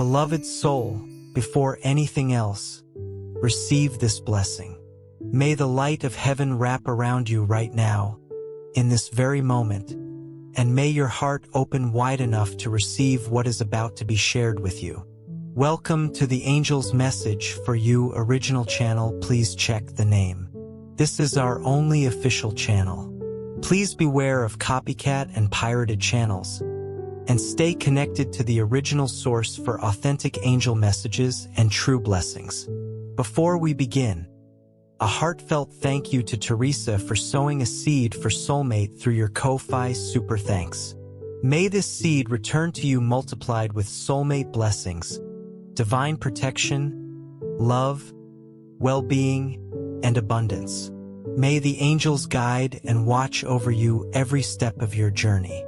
Beloved soul, before anything else, receive this blessing. May the light of heaven wrap around you right now, in this very moment, and may your heart open wide enough to receive what is about to be shared with you. Welcome to the Angel's Message for You original channel. Please check the name. This is our only official channel. Please beware of copycat and pirated channels, and stay connected to the original source for authentic angel messages and true blessings. Before we begin, a heartfelt thank you to Teresa for sowing a seed for Soulmate through your Ko-Fi super thanks. May this seed return to you multiplied with soulmate blessings, divine protection, love, well-being, and abundance. May the angels guide and watch over you every step of your journey.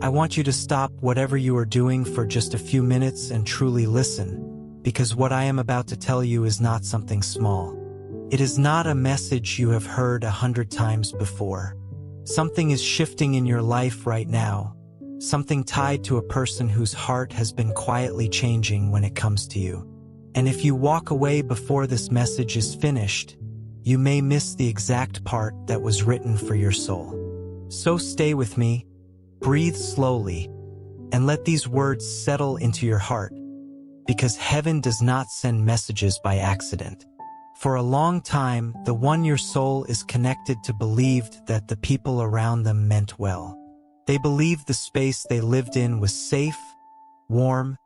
I want you to stop whatever you are doing for just a few minutes and truly listen, because what I am about to tell you is not something small. It is not a message you have heard 100 times before. Something is shifting in your life right now, something tied to a person whose heart has been quietly changing when it comes to you. And if you walk away before this message is finished, you may miss the exact part that was written for your soul. So stay with me, breathe slowly, and let these words settle into your heart, because heaven does not send messages by accident. For a long time, the one your soul is connected to believed that the people around them meant well. They believed the space they lived in was safe, warm,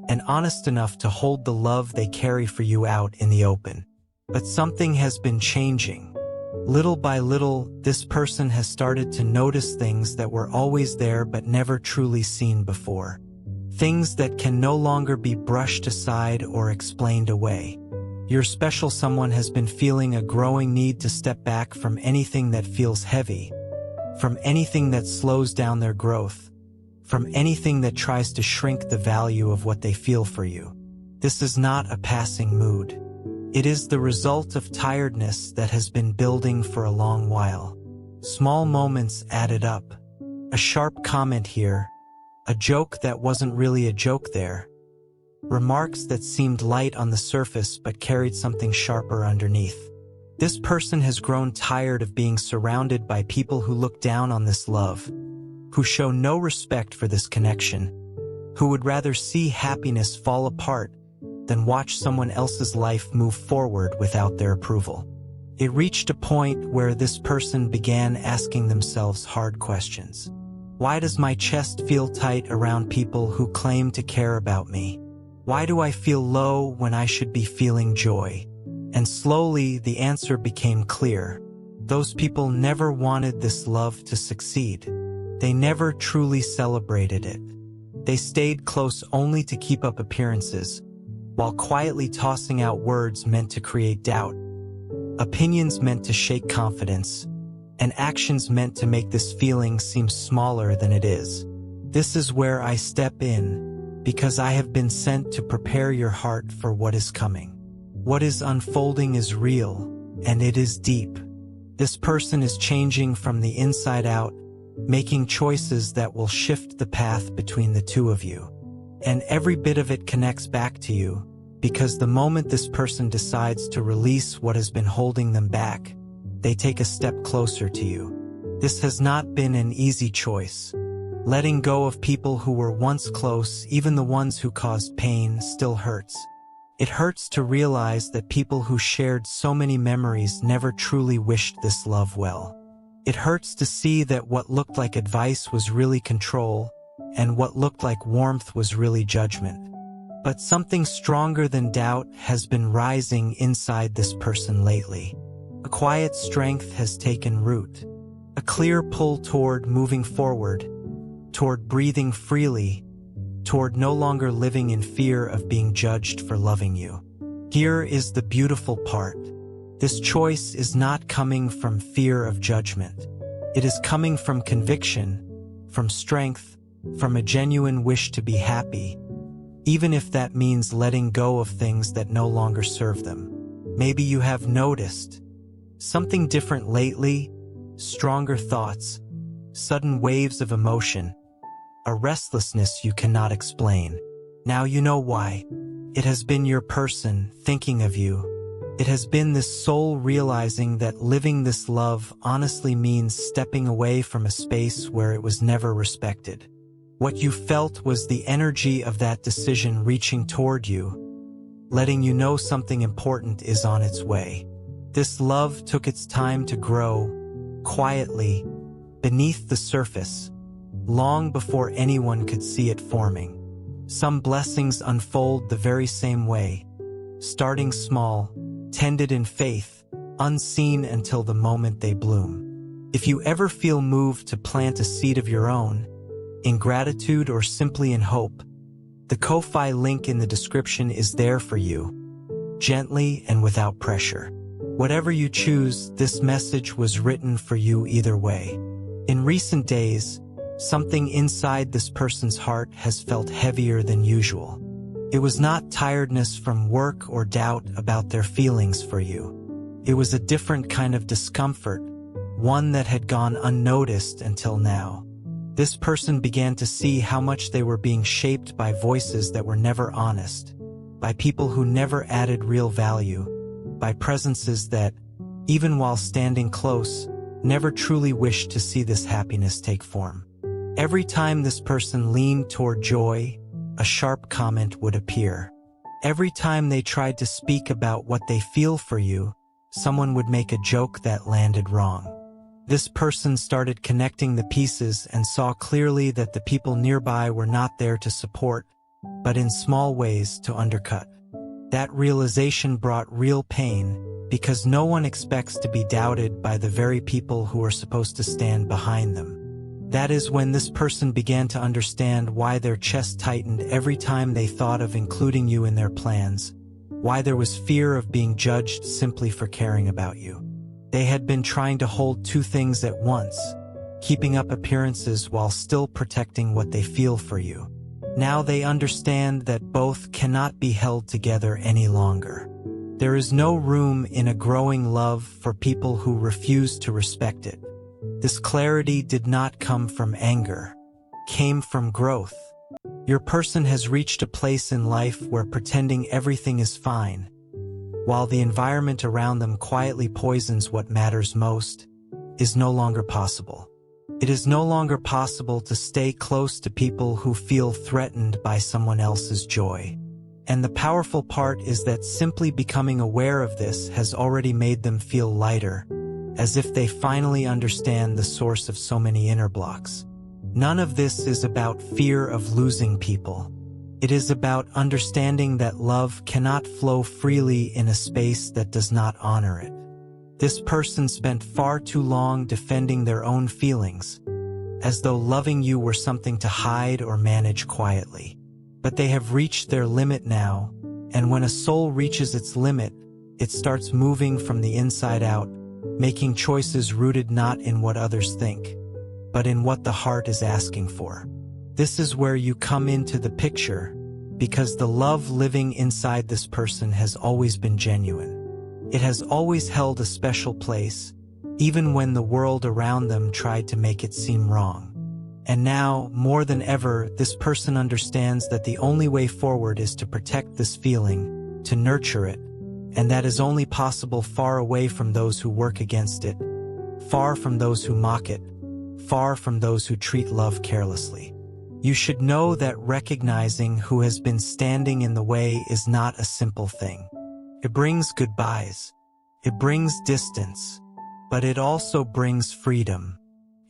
and honest enough to hold the love they carry for you out in the open. But something has been changing. Little by little, this person has started to notice things that were always there but never truly seen before. Things that can no longer be brushed aside or explained away. Your special someone has been feeling a growing need to step back from anything that feels heavy, from anything that slows down their growth, from anything that tries to shrink the value of what they feel for you. This is not a passing mood. It is the result of tiredness that has been building for a long while. Small moments added up. A sharp comment here, a joke that wasn't really a joke there. Remarks that seemed light on the surface but carried something sharper underneath. This person has grown tired of being surrounded by people who look down on this love, who show no respect for this connection, who would rather see happiness fall apart than watch someone else's life move forward without their approval. It reached a point where this person began asking themselves hard questions. Why does my chest feel tight around people who claim to care about me? Why do I feel low when I should be feeling joy? And slowly the answer became clear. Those people never wanted this love to succeed. They never truly celebrated it. They stayed close only to keep up appearances, while quietly tossing out words meant to create doubt, opinions meant to shake confidence, and actions meant to make this feeling seem smaller than it is. This is where I step in, because I have been sent to prepare your heart for what is coming. What is unfolding is real, and it is deep. This person is changing from the inside out, making choices that will shift the path between the two of you. And every bit of it connects back to you, because the moment this person decides to release what has been holding them back, they take a step closer to you. This has not been an easy choice. Letting go of people who were once close, even the ones who caused pain, still hurts. It hurts to realize that people who shared so many memories never truly wished this love well. It hurts to see that what looked like advice was really control, and what looked like warmth was really judgment. But something stronger than doubt has been rising inside this person lately. A quiet strength has taken root. A clear pull toward moving forward, toward breathing freely, toward no longer living in fear of being judged for loving you. Here is the beautiful part. This choice is not coming from fear of judgment. It is coming from conviction, from strength, from a genuine wish to be happy, even if that means letting go of things that no longer serve them. Maybe you have noticed something different lately, stronger thoughts, sudden waves of emotion, a restlessness you cannot explain. Now you know why. It has been your person thinking of you. It has been this soul realizing that living this love honestly means stepping away from a space where it was never respected. What you felt was the energy of that decision reaching toward you, letting you know something important is on its way. This love took its time to grow, quietly, beneath the surface, long before anyone could see it forming. Some blessings unfold the very same way, starting small, tended in faith, unseen until the moment they bloom. If you ever feel moved to plant a seed of your own, in gratitude or simply in hope, the Ko-Fi link in the description is there for you, gently and without pressure. Whatever you choose, this message was written for you either way. In recent days, something inside this person's heart has felt heavier than usual. It was not tiredness from work or doubt about their feelings for you. It was a different kind of discomfort, one that had gone unnoticed until now. This person began to see how much they were being shaped by voices that were never honest, by people who never added real value, by presences that, even while standing close, never truly wished to see this happiness take form. Every time this person leaned toward joy, a sharp comment would appear. Every time they tried to speak about what they feel for you, someone would make a joke that landed wrong. This person started connecting the pieces and saw clearly that the people nearby were not there to support, but in small ways to undercut. That realization brought real pain, because no one expects to be doubted by the very people who are supposed to stand behind them. That is when this person began to understand why their chest tightened every time they thought of including you in their plans, why there was fear of being judged simply for caring about you. They had been trying to hold two things at once, keeping up appearances while still protecting what they feel for you. Now they understand that both cannot be held together any longer. There is no room in a growing love for people who refuse to respect it. This clarity did not come from anger, came from growth. Your person has reached a place in life where pretending everything is fine, while the environment around them quietly poisons what matters most, is no longer possible. It is no longer possible to stay close to people who feel threatened by someone else's joy. And the powerful part is that simply becoming aware of this has already made them feel lighter, as if they finally understand the source of so many inner blocks. None of this is about fear of losing people. It is about understanding that love cannot flow freely in a space that does not honor it. This person spent far too long defending their own feelings, as though loving you were something to hide or manage quietly. But they have reached their limit now, and when a soul reaches its limit, it starts moving from the inside out, making choices rooted not in what others think, but in what the heart is asking for. This is where you come into the picture, because the love living inside this person has always been genuine. It has always held a special place, even when the world around them tried to make it seem wrong. And now, more than ever, this person understands that the only way forward is to protect this feeling, to nurture it, and that is only possible far away from those who work against it, far from those who mock it, far from those who treat love carelessly. You should know that recognizing who has been standing in the way is not a simple thing. It brings goodbyes, it brings distance, but it also brings freedom.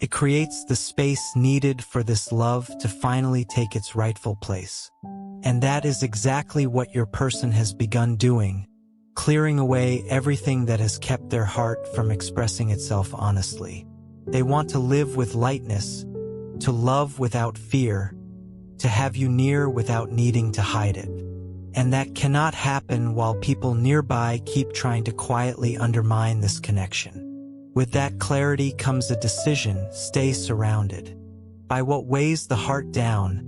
It creates the space needed for this love to finally take its rightful place. And that is exactly what your person has begun doing, clearing away everything that has kept their heart from expressing itself honestly. They want to live with lightness, to love without fear, to have you near without needing to hide it. And that cannot happen while people nearby keep trying to quietly undermine this connection. With that clarity comes a decision: stay surrounded by what weighs the heart down,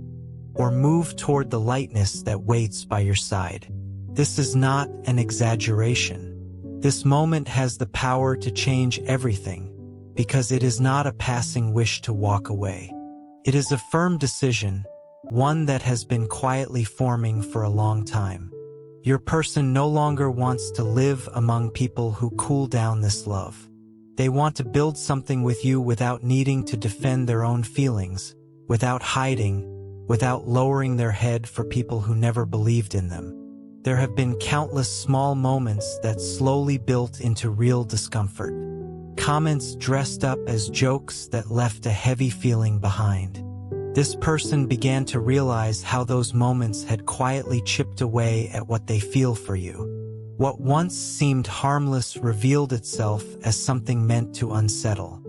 or move toward the lightness that waits by your side. This is not an exaggeration. This moment has the power to change everything, because it is not a passing wish to walk away. It is a firm decision, one that has been quietly forming for a long time. Your person no longer wants to live among people who cool down this love. They want to build something with you without needing to defend their own feelings, without hiding, without lowering their head for people who never believed in them. There have been countless small moments that slowly built into real discomfort. Comments dressed up as jokes that left a heavy feeling behind. This person began to realize how those moments had quietly chipped away at what they feel for you. What once seemed harmless revealed itself as something meant to unsettle.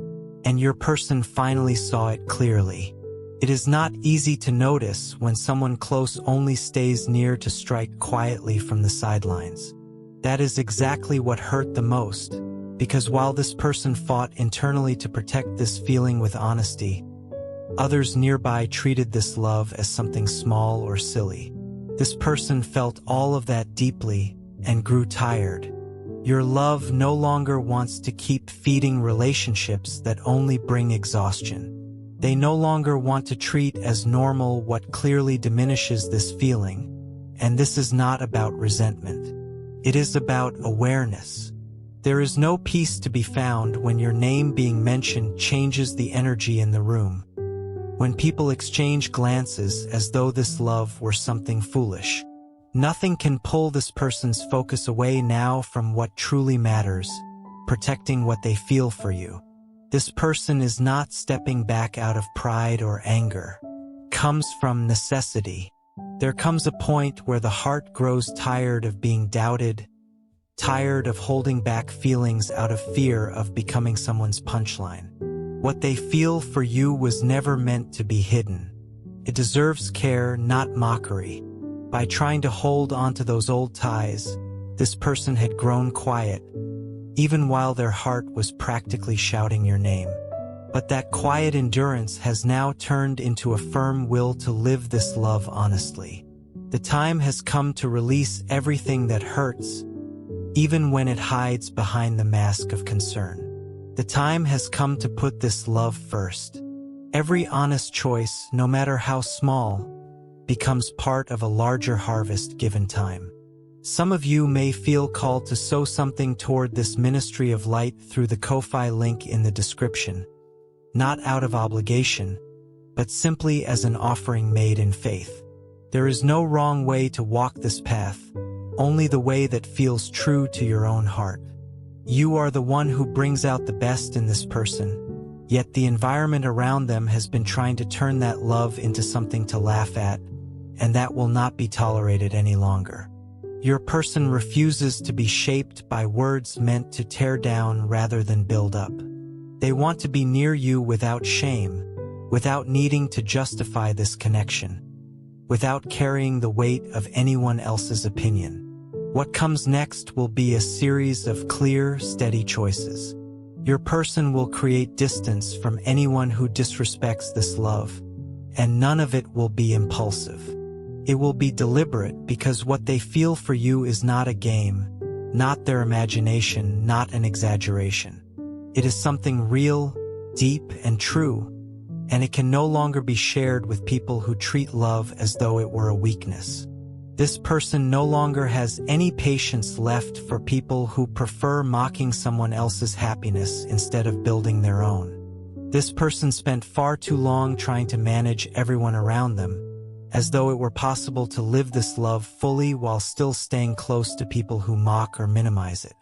And your person finally saw it clearly. It is not easy to notice when someone close only stays near to strike quietly from the sidelines. That is exactly what hurt the most, because while this person fought internally to protect this feeling with honesty, others nearby treated this love as something small or silly. This person felt all of that deeply and grew tired. Your love no longer wants to keep feeding relationships that only bring exhaustion. They no longer want to treat as normal what clearly diminishes this feeling, and this is not about resentment. It is about awareness. There is no peace to be found when your name being mentioned changes the energy in the room. When people exchange glances as though this love were something foolish. Nothing can pull this person's focus away now from what truly matters, protecting what they feel for you. This person is not stepping back out of pride or anger. Comes from necessity. There comes a point where the heart grows tired of being doubted, tired of holding back feelings out of fear of becoming someone's punchline. What they feel for you was never meant to be hidden. It deserves care, not mockery. By trying to hold on to those old ties, this person had grown quiet, even while their heart was practically shouting your name. But that quiet endurance has now turned into a firm will to live this love honestly. The time has come to release everything that hurts, even when it hides behind the mask of concern. The time has come to put this love first. Every honest choice, no matter how small, becomes part of a larger harvest given time. Some of you may feel called to sow something toward this ministry of light through the Ko-fi link in the description, not out of obligation, but simply as an offering made in faith. There is no wrong way to walk this path, only the way that feels true to your own heart. You are the one who brings out the best in this person, yet the environment around them has been trying to turn that love into something to laugh at, and that will not be tolerated any longer. Your person refuses to be shaped by words meant to tear down rather than build up. They want to be near you without shame, without needing to justify this connection, without carrying the weight of anyone else's opinion. What comes next will be a series of clear, steady choices. Your person will create distance from anyone who disrespects this love, and none of it will be impulsive. It will be deliberate because what they feel for you is not a game, not their imagination, not an exaggeration. It is something real, deep, and true, and it can no longer be shared with people who treat love as though it were a weakness. This person no longer has any patience left for people who prefer mocking someone else's happiness instead of building their own. This person spent far too long trying to manage everyone around them, as though it were possible to live this love fully while still staying close to people who mock or minimize it.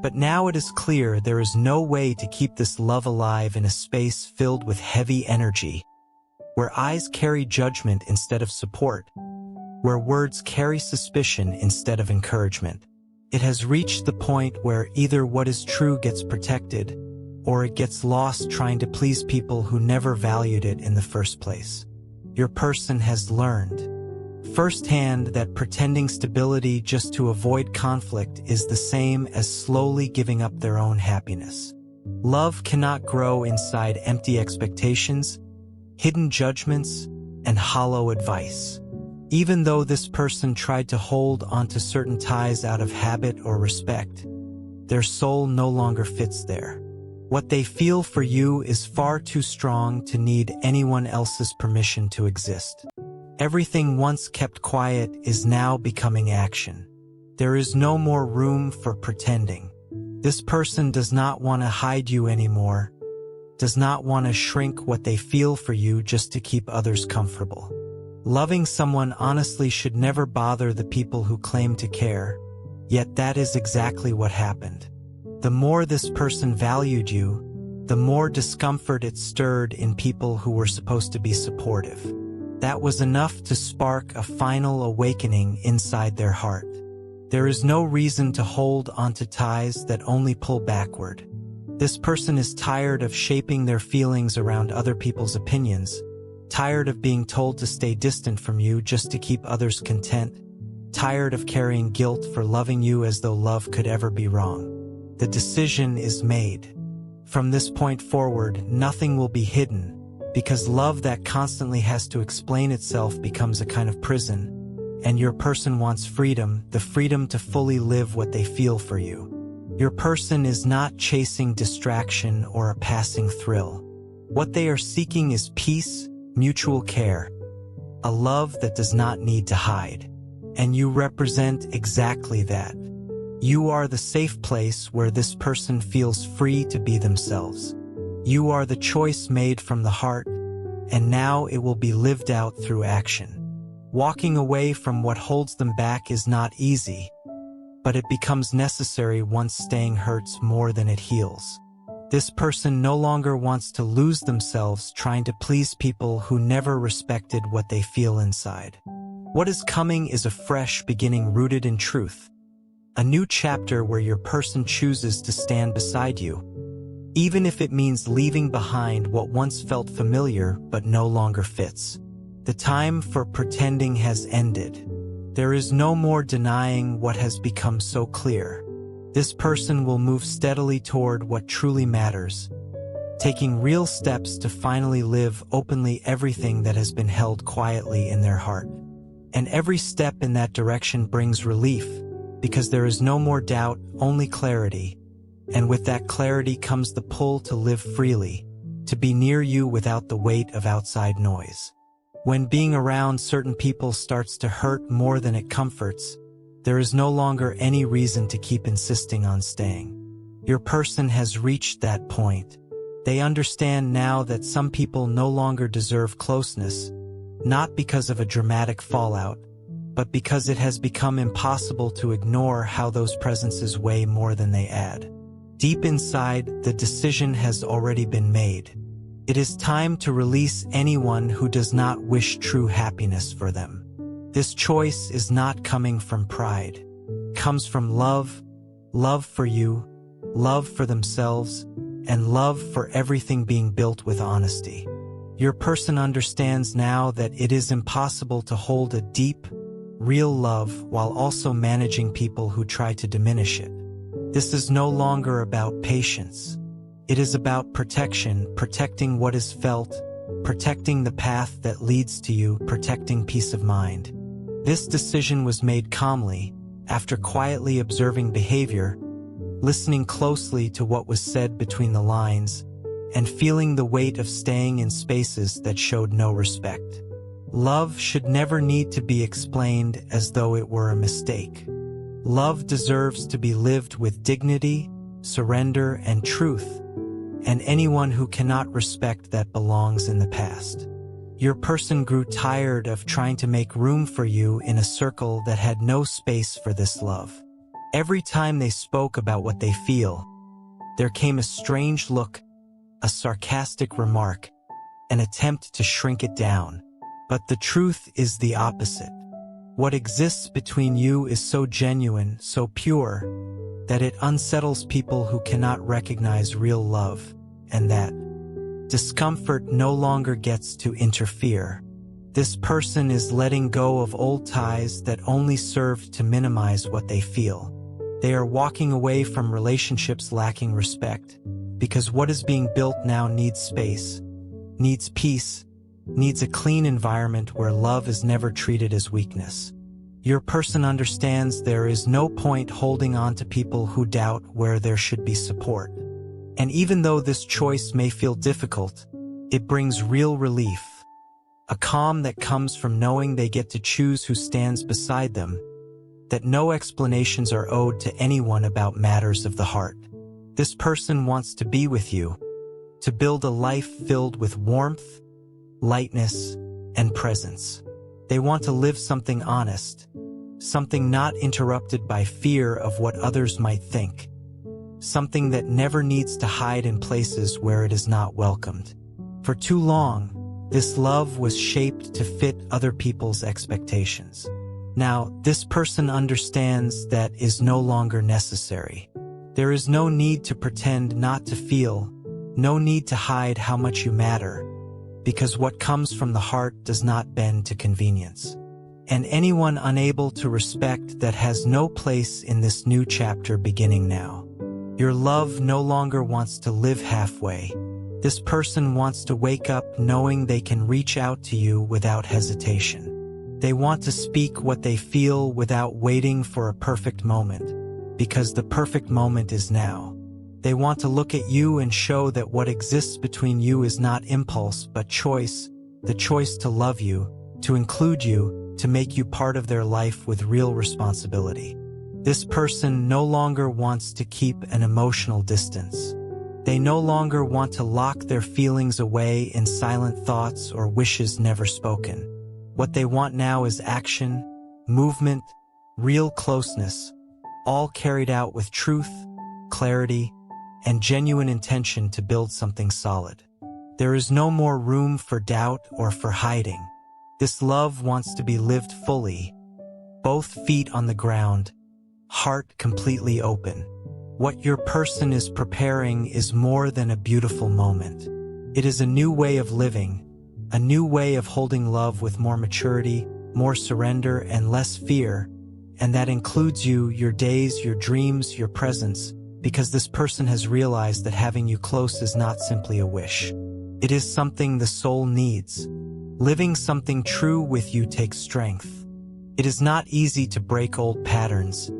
But now it is clear there is no way to keep this love alive in a space filled with heavy energy, where eyes carry judgment instead of support, where words carry suspicion instead of encouragement. It has reached the point where either what is true gets protected, or it gets lost trying to please people who never valued it in the first place. Your person has learned firsthand that pretending stability just to avoid conflict is the same as slowly giving up their own happiness. Love cannot grow inside empty expectations, hidden judgments, and hollow advice. Even though this person tried to hold onto certain ties out of habit or respect, their soul no longer fits there. What they feel for you is far too strong to need anyone else's permission to exist. Everything once kept quiet is now becoming action. There is no more room for pretending. This person does not want to hide you anymore, does not want to shrink what they feel for you just to keep others comfortable. Loving someone honestly should never bother the people who claim to care, yet that is exactly what happened. The more this person valued you, the more discomfort it stirred in people who were supposed to be supportive. That was enough to spark a final awakening inside their heart. There is no reason to hold onto ties that only pull backward. This person is tired of shaping their feelings around other people's opinions, tired of being told to stay distant from you just to keep others content, tired of carrying guilt for loving you as though love could ever be wrong. The decision is made. From this point forward, nothing will be hidden, because love that constantly has to explain itself becomes a kind of prison, and your person wants freedom, the freedom to fully live what they feel for you. Your person is not chasing distraction or a passing thrill. What they are seeking is peace, mutual care, a love that does not need to hide. And you represent exactly that. You are the safe place where this person feels free to be themselves. You are the choice made from the heart, and now it will be lived out through action. Walking away from what holds them back is not easy, but it becomes necessary once staying hurts more than it heals. This person no longer wants to lose themselves trying to please people who never respected what they feel inside. What is coming is a fresh beginning rooted in truth. A new chapter where your person chooses to stand beside you, even if it means leaving behind what once felt familiar but no longer fits. The time for pretending has ended. There is no more denying what has become so clear. This person will move steadily toward what truly matters, taking real steps to finally live openly everything that has been held quietly in their heart. And every step in that direction brings relief, because there is no more doubt, only clarity. And with that clarity comes the pull to live freely, to be near you without the weight of outside noise. When being around certain people starts to hurt more than it comforts, there is no longer any reason to keep insisting on staying. Your person has reached that point. They understand now that some people no longer deserve closeness, not because of a dramatic fallout, but because it has become impossible to ignore how those presences weigh more than they add. Deep inside, the decision has already been made. It is time to release anyone who does not wish true happiness for them. This choice is not coming from pride. It comes from love, love for you, love for themselves, and love for everything being built with honesty. Your person understands now that it is impossible to hold a deep, real love while also managing people who try to diminish it. This is no longer about patience. It is about protection, protecting what is felt, protecting the path that leads to you, protecting peace of mind. This decision was made calmly, after quietly observing behavior, listening closely to what was said between the lines, and feeling the weight of staying in spaces that showed no respect. Love should never need to be explained as though it were a mistake. Love deserves to be lived with dignity, surrender, and truth, and anyone who cannot respect that belongs in the past. Your person grew tired of trying to make room for you in a circle that had no space for this love. Every time they spoke about what they feel, there came a strange look, a sarcastic remark, an attempt to shrink it down. But the truth is the opposite. What exists between you is so genuine, so pure, that it unsettles people who cannot recognize real love, and that discomfort no longer gets to interfere. This person is letting go of old ties that only served to minimize what they feel. They are walking away from relationships lacking respect, because what is being built now needs space, needs peace, needs a clean environment where love is never treated as weakness. Your person understands there is no point holding on to people who doubt where there should be support. And even though this choice may feel difficult, it brings real relief. a calm that comes from knowing they get to choose who stands beside them, that no explanations are owed to anyone about matters of the heart. This person wants to be with you, to build a life filled with warmth, lightness, and presence. They want to live something honest, something not interrupted by fear of what others might think, something that never needs to hide in places where it is not welcomed. For too long, this love was shaped to fit other people's expectations. Now, this person understands that is no longer necessary. There is no need to pretend not to feel, no need to hide how much you matter, because what comes from the heart does not bend to convenience. And anyone unable to respect that has no place in this new chapter beginning now. Your love no longer wants to live halfway. This person wants to wake up knowing they can reach out to you without hesitation. They want to speak what they feel without waiting for a perfect moment, because the perfect moment is now. They want to look at you and show that what exists between you is not impulse but choice, the choice to love you, to include you, to make you part of their life with real responsibility. This person no longer wants to keep an emotional distance. They no longer want to lock their feelings away in silent thoughts or wishes never spoken. What they want now is action, movement, real closeness, all carried out with truth, clarity, and genuine intention to build something solid. There is no more room for doubt or for hiding. This love wants to be lived fully, both feet on the ground, heart completely open. What your person is preparing is more than a beautiful moment. It is a new way of living, a new way of holding love with more maturity, more surrender, and less fear, and that includes you, your days, your dreams, your presence, because this person has realized that having you close is not simply a wish. It is something the soul needs. Living something true with you takes strength. It is not easy to break old patterns,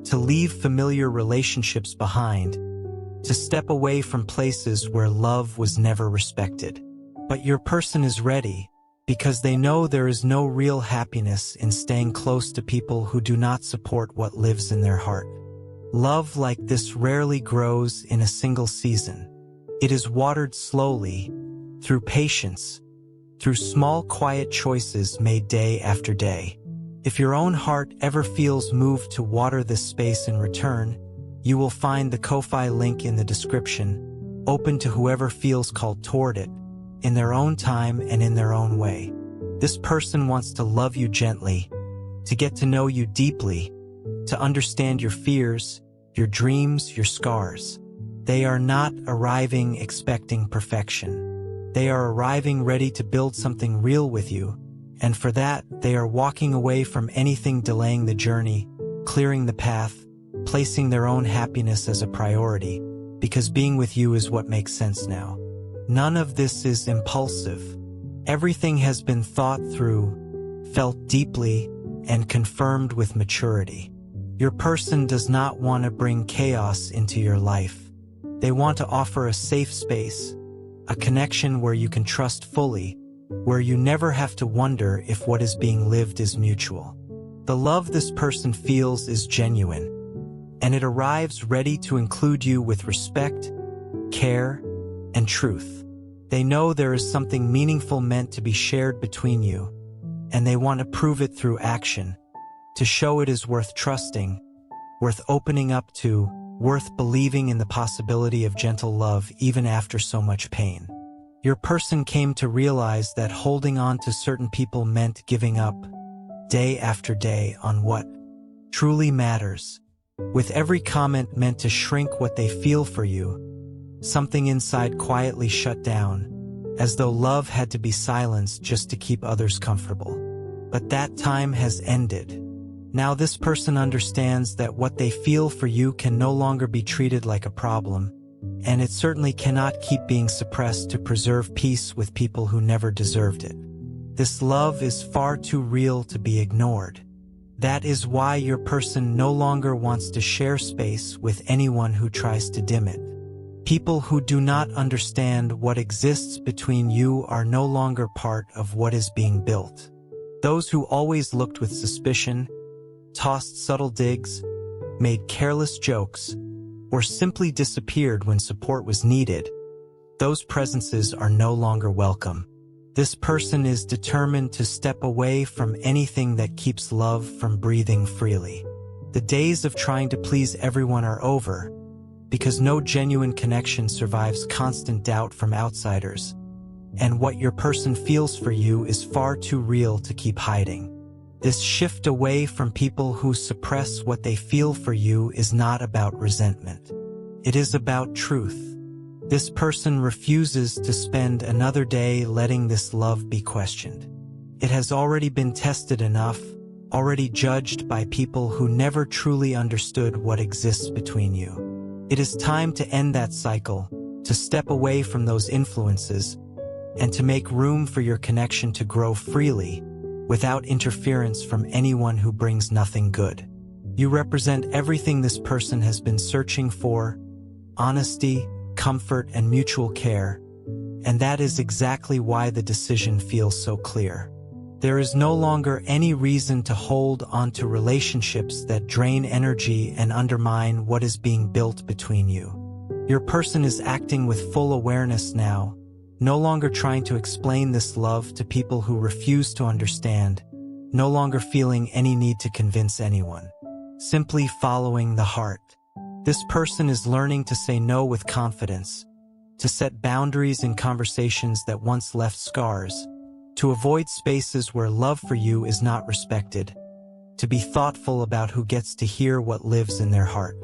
to leave familiar relationships behind, to step away from places where love was never respected. But your person is ready, because they know there is no real happiness in staying close to people who do not support what lives in their heart. Love like this rarely grows in a single season. It is watered slowly, through patience, through small quiet choices made day after day. If your own heart ever feels moved to water this space in return, you will find the Ko-Fi link in the description, open to whoever feels called toward it, in their own time and in their own way. This person wants to love you gently, to get to know you deeply, to understand your fears, your dreams, your scars. They are not arriving expecting perfection. They are arriving ready to build something real with you, and for that, they are walking away from anything delaying the journey, clearing the path, placing their own happiness as a priority, because being with you is what makes sense now. None of this is impulsive. Everything has been thought through, felt deeply, and confirmed with maturity. Your person does not want to bring chaos into your life. They want to offer a safe space, a connection where you can trust fully, where you never have to wonder if what is being lived is mutual. The love this person feels is genuine, and it arrives ready to include you with respect, care, and truth. They know there is something meaningful meant to be shared between you, and they want to prove it through action, to show it is worth trusting, worth opening up to, worth believing in the possibility of gentle love even after so much pain. Your person came to realize that holding on to certain people meant giving up, day after day, on what truly matters. With every comment meant to shrink what they feel for you, something inside quietly shut down, as though love had to be silenced just to keep others comfortable. But that time has ended. Now this person understands that what they feel for you can no longer be treated like a problem, and it certainly cannot keep being suppressed to preserve peace with people who never deserved it. This love is far too real to be ignored. That is why your person no longer wants to share space with anyone who tries to dim it. People who do not understand what exists between you are no longer part of what is being built. Those who always looked with suspicion, tossed subtle digs, made careless jokes, or simply disappeared when support was needed, those presences are no longer welcome. This person is determined to step away from anything that keeps love from breathing freely. The days of trying to please everyone are over, because no genuine connection survives constant doubt from outsiders, and what your person feels for you is far too real to keep hiding. This shift away from people who suppress what they feel for you is not about resentment. It is about truth. This person refuses to spend another day letting this love be questioned. It has already been tested enough, already judged by people who never truly understood what exists between you. It is time to end that cycle, to step away from those influences, and to make room for your connection to grow freely, without interference from anyone who brings nothing good. You represent everything this person has been searching for: honesty, comfort, and mutual care, and that is exactly why the decision feels so clear. There is no longer any reason to hold on to relationships that drain energy and undermine what is being built between you. Your person is acting with full awareness now, no longer trying to explain this love to people who refuse to understand, no longer feeling any need to convince anyone. Simply following the heart. This person is learning to say no with confidence, to set boundaries in conversations that once left scars, to avoid spaces where love for you is not respected, to be thoughtful about who gets to hear what lives in their heart.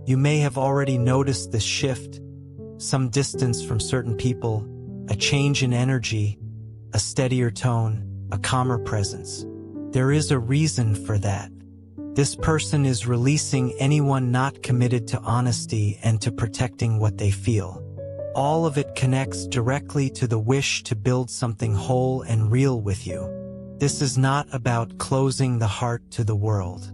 You may have already noticed this shift, some distance from certain people, a change in energy, a steadier tone, a calmer presence. There is a reason for that. This person is releasing anyone not committed to honesty and to protecting what they feel. All of it connects directly to the wish to build something whole and real with you. This is not about closing the heart to the world.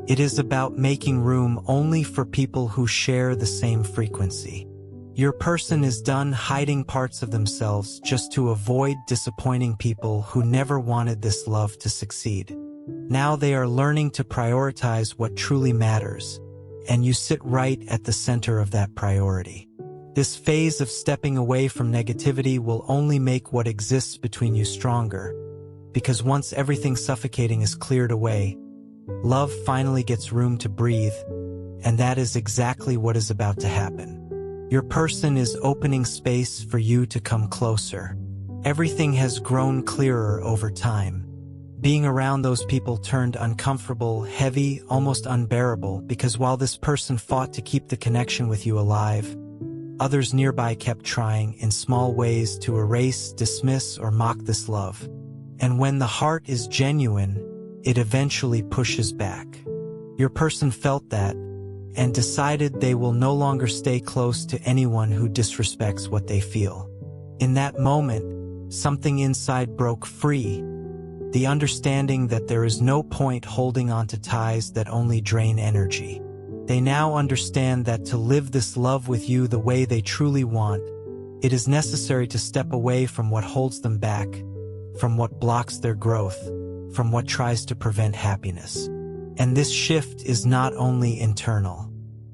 It is about making room only for people who share the same frequency. Your person is done hiding parts of themselves just to avoid disappointing people who never wanted this love to succeed. Now they are learning to prioritize what truly matters, and you sit right at the center of that priority. This phase of stepping away from negativity will only make what exists between you stronger, because once everything suffocating is cleared away, love finally gets room to breathe, and that is exactly what is about to happen. Your person is opening space for you to come closer. Everything has grown clearer over time. Being around those people turned uncomfortable, heavy, almost unbearable, because while this person fought to keep the connection with you alive, others nearby kept trying in small ways to erase, dismiss, or mock this love. And when the heart is genuine, it eventually pushes back. Your person felt that, and decided they will no longer stay close to anyone who disrespects what they feel. In that moment, something inside broke free, the understanding that there is no point holding on to ties that only drain energy. They now understand that to live this love with you the way they truly want, it is necessary to step away from what holds them back, from what blocks their growth, from what tries to prevent happiness. And this shift is not only internal.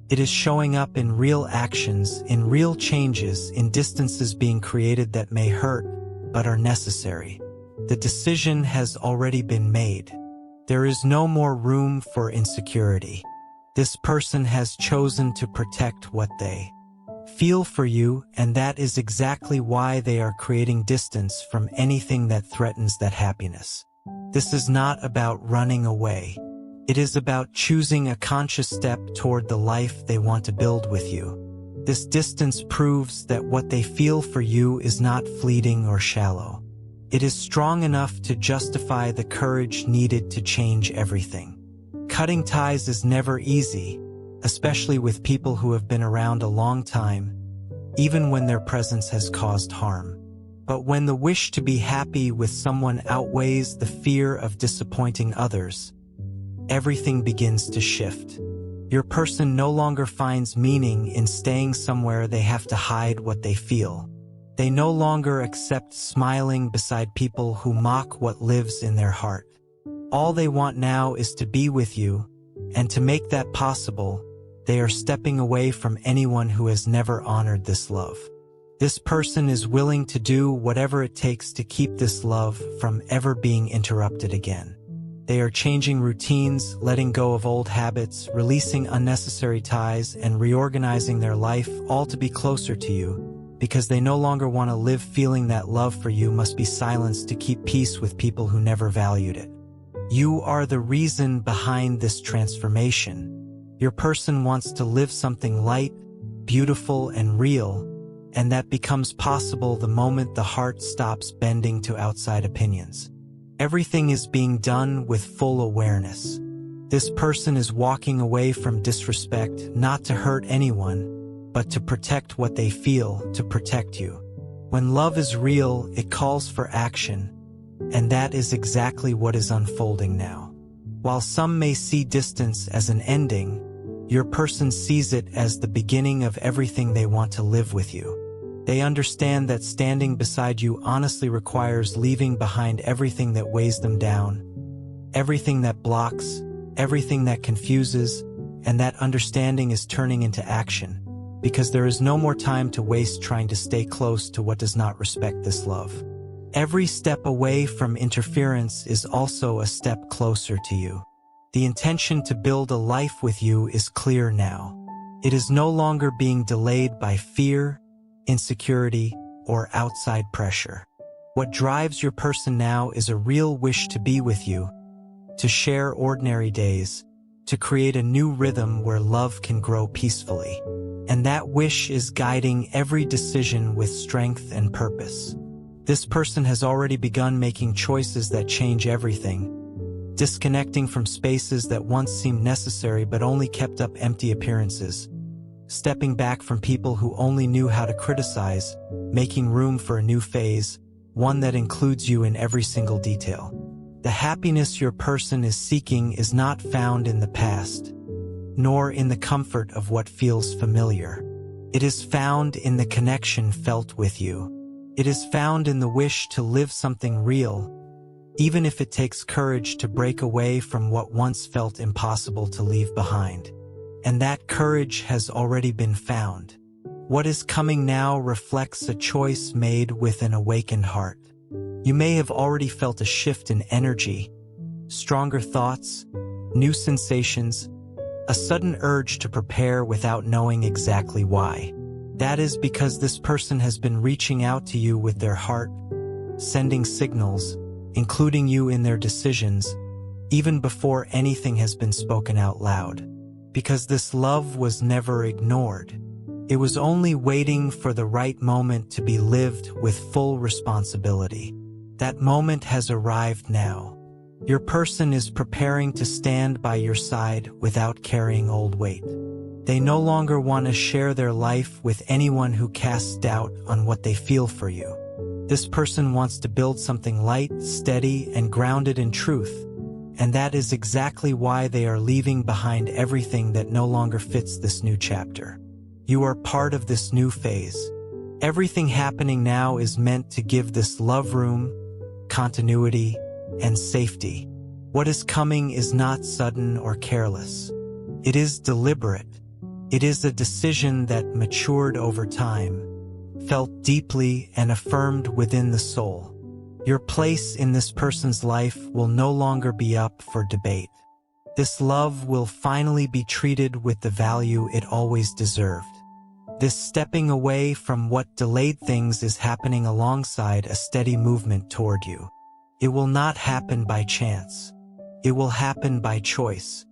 It is showing up in real actions, in real changes, in distances being created that may hurt, but are necessary. The decision has already been made. There is no more room for insecurity. This person has chosen to protect what they feel for you, and that is exactly why they are creating distance from anything that threatens that happiness. This is not about running away. It is about choosing a conscious step toward the life they want to build with you. This distance proves that what they feel for you is not fleeting or shallow. It is strong enough to justify the courage needed to change everything. Cutting ties is never easy, especially with people who have been around a long time, even when their presence has caused harm. But when the wish to be happy with someone outweighs the fear of disappointing others, everything begins to shift. Your person no longer finds meaning in staying somewhere they have to hide what they feel. They no longer accept smiling beside people who mock what lives in their heart. All they want now is to be with you, and to make that possible, they are stepping away from anyone who has never honored this love. This person is willing to do whatever it takes to keep this love from ever being interrupted again. They are changing routines, letting go of old habits, releasing unnecessary ties, and reorganizing their life, all to be closer to you, because they no longer want to live feeling that love for you must be silenced to keep peace with people who never valued it. You are the reason behind this transformation. Your person wants to live something light, beautiful, and real, and that becomes possible the moment the heart stops bending to outside opinions. Everything is being done with full awareness. This person is walking away from disrespect, not to hurt anyone, but to protect what they feel, to protect you. When love is real, it calls for action, and that is exactly what is unfolding now. While some may see distance as an ending, your person sees it as the beginning of everything they want to live with you. They understand that standing beside you honestly requires leaving behind everything that weighs them down, everything that blocks, everything that confuses, and that understanding is turning into action, because there is no more time to waste trying to stay close to what does not respect this love. Every step away from interference is also a step closer to you. The intention to build a life with you is clear now. It is no longer being delayed by fear, insecurity, or outside pressure. What drives your person now is a real wish to be with you, to share ordinary days, to create a new rhythm where love can grow peacefully. And that wish is guiding every decision with strength and purpose. This person has already begun making choices that change everything, disconnecting from spaces that once seemed necessary but only kept up empty appearances, stepping back from people who only knew how to criticize, making room for a new phase, one that includes you in every single detail. The happiness your person is seeking is not found in the past, nor in the comfort of what feels familiar. It is found in the connection felt with you. It is found in the wish to live something real, even if it takes courage to break away from what once felt impossible to leave behind. And that courage has already been found. What is coming now reflects a choice made with an awakened heart. You may have already felt a shift in energy, stronger thoughts, new sensations, a sudden urge to prepare without knowing exactly why. That is because this person has been reaching out to you with their heart, sending signals, including you in their decisions, even before anything has been spoken out loud. Because this love was never ignored. It was only waiting for the right moment to be lived with full responsibility. That moment has arrived now. Your person is preparing to stand by your side without carrying old weight. They no longer want to share their life with anyone who casts doubt on what they feel for you. This person wants to build something light, steady, and grounded in truth. And that is exactly why they are leaving behind everything that no longer fits this new chapter. You are part of this new phase. Everything happening now is meant to give this love room, continuity, and safety. What is coming is not sudden or careless. It is deliberate. It is a decision that matured over time, felt deeply, and affirmed within the soul. Your place in this person's life will no longer be up for debate. This love will finally be treated with the value it always deserved. This stepping away from what delayed things is happening alongside a steady movement toward you. It will not happen by chance. It will happen by choice.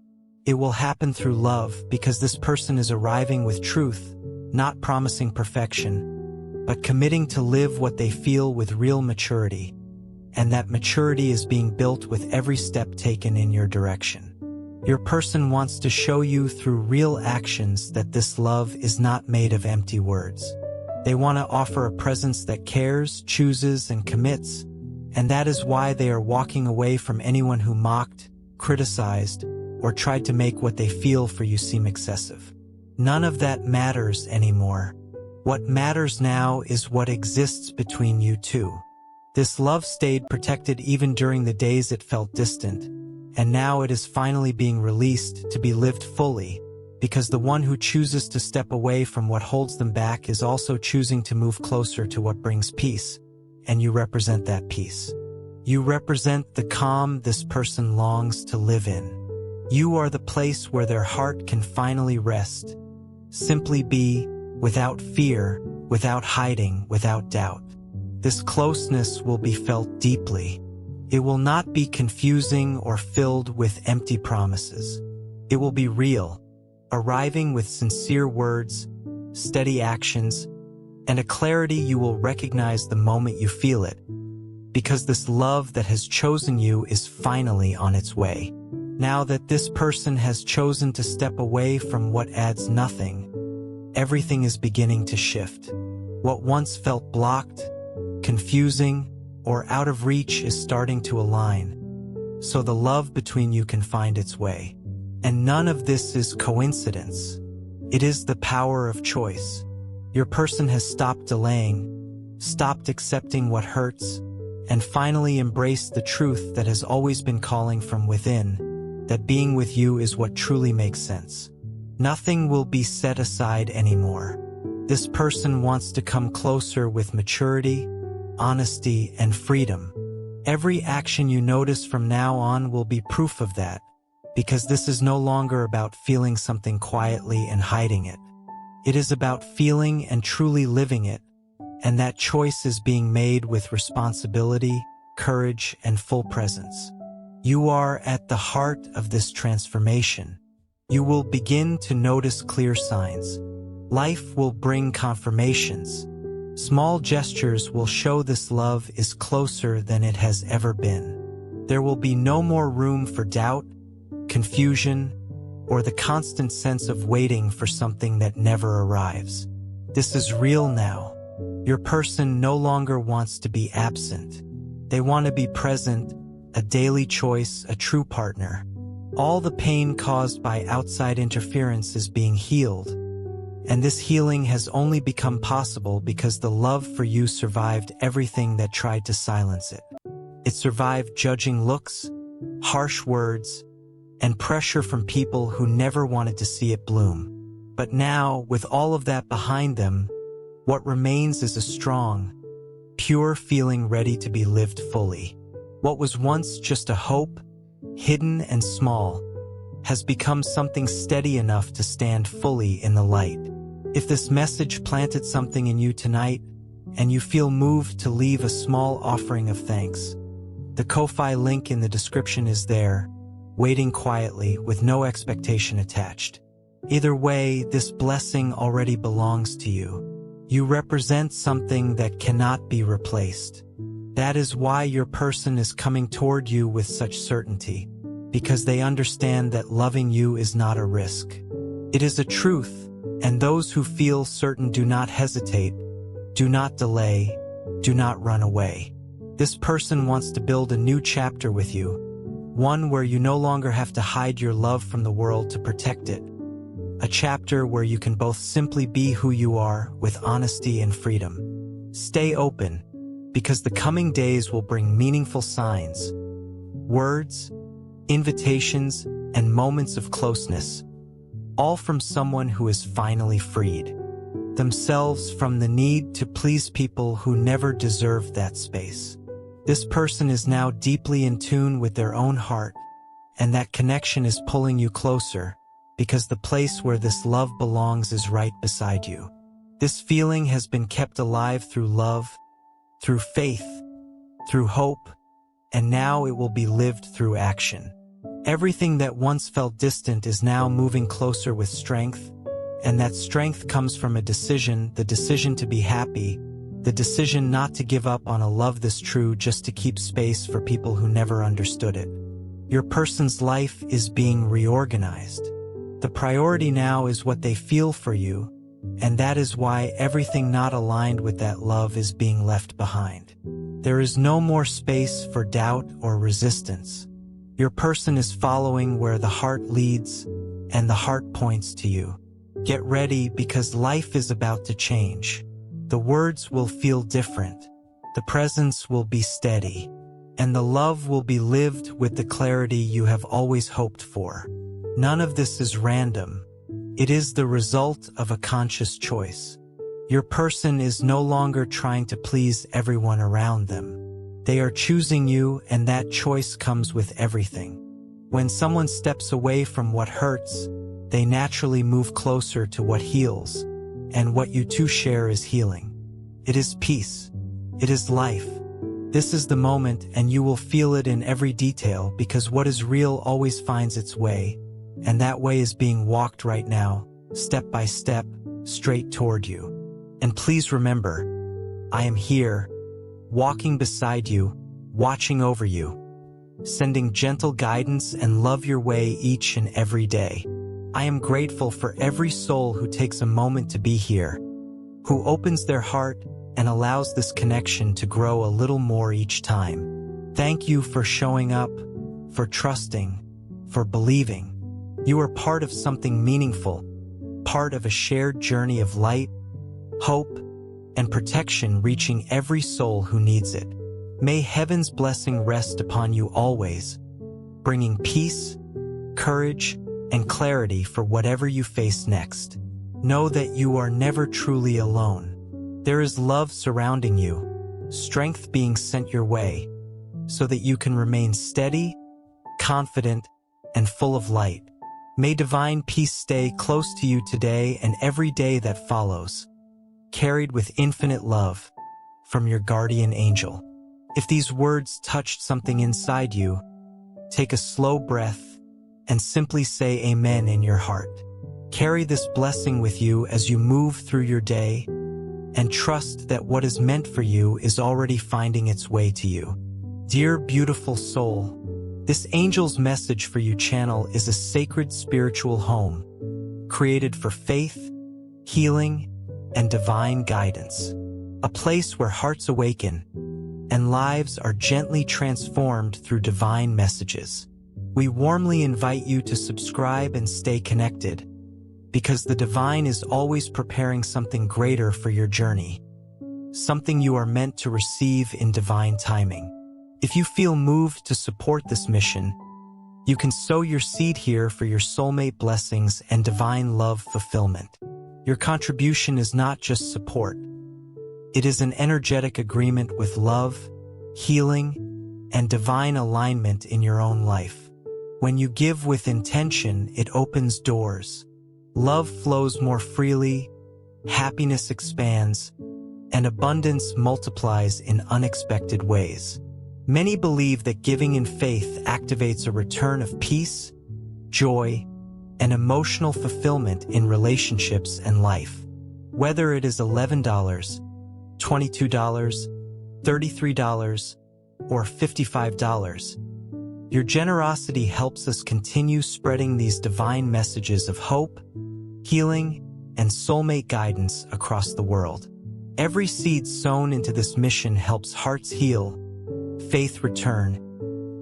It will happen through love, because this person is arriving with truth, not promising perfection, but committing to live what they feel with real maturity. And that maturity is being built with every step taken in your direction. Your person wants to show you through real actions that this love is not made of empty words. They want to offer a presence that cares, chooses, and commits, and that is why they are walking away from anyone who mocked, criticized, or tried to make what they feel for you seem excessive. None of that matters anymore. What matters now is what exists between you two. This love stayed protected even during the days it felt distant, and now it is finally being released to be lived fully, because the one who chooses to step away from what holds them back is also choosing to move closer to what brings peace, and you represent that peace. You represent the calm this person longs to live in. You are the place where their heart can finally rest, simply be, without fear, without hiding, without doubt. This closeness will be felt deeply. It will not be confusing or filled with empty promises. It will be real, arriving with sincere words, steady actions, and a clarity you will recognize the moment you feel it, because this love that has chosen you is finally on its way. Now that this person has chosen to step away from what adds nothing, everything is beginning to shift. What once felt blocked, confusing, or out of reach is starting to align, so the love between you can find its way. And none of this is coincidence. It is the power of choice. Your person has stopped delaying, stopped accepting what hurts, and finally embraced the truth that has always been calling from within, that being with you is what truly makes sense. Nothing will be set aside anymore. This person wants to come closer with maturity, honesty, and freedom. Every action you notice from now on will be proof of that, because this is no longer about feeling something quietly and hiding it. It is about feeling and truly living it, and that choice is being made with responsibility, courage, and full presence. You are at the heart of this transformation. You will begin to notice clear signs. Life will bring confirmations. Small gestures will show this love is closer than it has ever been. There will be no more room for doubt, confusion, or the constant sense of waiting for something that never arrives. This is real now. Your person no longer wants to be absent. They want to be present, a daily choice, a true partner. All the pain caused by outside interference is being healed, and this healing has only become possible because the love for you survived everything that tried to silence it. It survived judging looks, harsh words, and pressure from people who never wanted to see it bloom. But now, with all of that behind them, what remains is a strong, pure feeling ready to be lived fully. What was once just a hope, hidden and small, has become something steady enough to stand fully in the light. If this message planted something in you tonight, and you feel moved to leave a small offering of thanks, the Ko-Fi link in the description is there, waiting quietly with no expectation attached. Either way, this blessing already belongs to you. You represent something that cannot be replaced. That is why your person is coming toward you with such certainty, because they understand that loving you is not a risk. It is a truth, and those who feel certain do not hesitate, do not delay, do not run away. This person wants to build a new chapter with you, one where you no longer have to hide your love from the world to protect it. A chapter where you can both simply be who you are with honesty and freedom. Stay open, because the coming days will bring meaningful signs, words, invitations, and moments of closeness, all from someone who is finally freed themselves from the need to please people who never deserved that space. This person is now deeply in tune with their own heart, and that connection is pulling you closer, because the place where this love belongs is right beside you. This feeling has been kept alive through love, through faith, through hope, and now it will be lived through action. Everything that once felt distant is now moving closer with strength, and that strength comes from a decision, the decision to be happy, the decision not to give up on a love this true just to keep space for people who never understood it. Your person's life is being reorganized. The priority now is what they feel for you, and that is why everything not aligned with that love is being left behind. There is no more space for doubt or resistance. Your person is following where the heart leads, and the heart points to you. Get ready, because life is about to change. The words will feel different, the presence will be steady, and the love will be lived with the clarity you have always hoped for. None of this is random. It is the result of a conscious choice. Your person is no longer trying to please everyone around them. They are choosing you, and that choice comes with everything. When someone steps away from what hurts, they naturally move closer to what heals, and what you two share is healing. It is peace. It is life. This is the moment, and you will feel it in every detail, because what is real always finds its way, and that way is being walked right now, step by step, straight toward you. And please remember, I am here, walking beside you, watching over you, sending gentle guidance and love your way each and every day. I am grateful for every soul who takes a moment to be here, who opens their heart and allows this connection to grow a little more each time. Thank you for showing up, for trusting, for believing. You are part of something meaningful, part of a shared journey of light, hope, and protection reaching every soul who needs it. May heaven's blessing rest upon you always, bringing peace, courage, and clarity for whatever you face next. Know that you are never truly alone. There is love surrounding you, strength being sent your way, so that you can remain steady, confident, and full of light. May divine peace stay close to you today and every day that follows, carried with infinite love from your guardian angel. If these words touched something inside you, take a slow breath and simply say amen in your heart. Carry this blessing with you as you move through your day, and trust that what is meant for you is already finding its way to you. Dear beautiful soul, this angel's message for you channel is a sacred spiritual home, created for faith, healing, and divine guidance. A place where hearts awaken and lives are gently transformed through divine messages. We warmly invite you to subscribe and stay connected, because the divine is always preparing something greater for your journey, something you are meant to receive in divine timing. If you feel moved to support this mission, you can sow your seed here for your soulmate blessings and divine love fulfillment. Your contribution is not just support. It is an energetic agreement with love, healing, and divine alignment in your own life. When you give with intention, it opens doors. Love flows more freely, happiness expands, and abundance multiplies in unexpected ways. Many believe that giving in faith activates a return of peace, joy, and emotional fulfillment in relationships and life. Whether it is $11, $22, $33, or $55, your generosity helps us continue spreading these divine messages of hope, healing, and soulmate guidance across the world. Every seed sown into this mission helps hearts heal, faith return,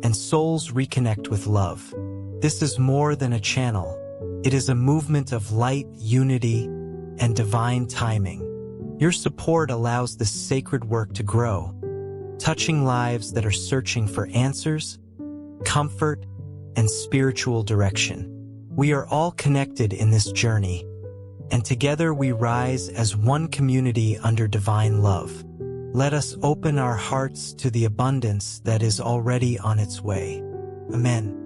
and souls reconnect with love. This is more than a channel. It is a movement of light, unity, and divine timing. Your support allows this sacred work to grow, touching lives that are searching for answers, comfort, and spiritual direction. We are all connected in this journey, and together we rise as one community under divine love. Let us open our hearts to the abundance that is already on its way. Amen.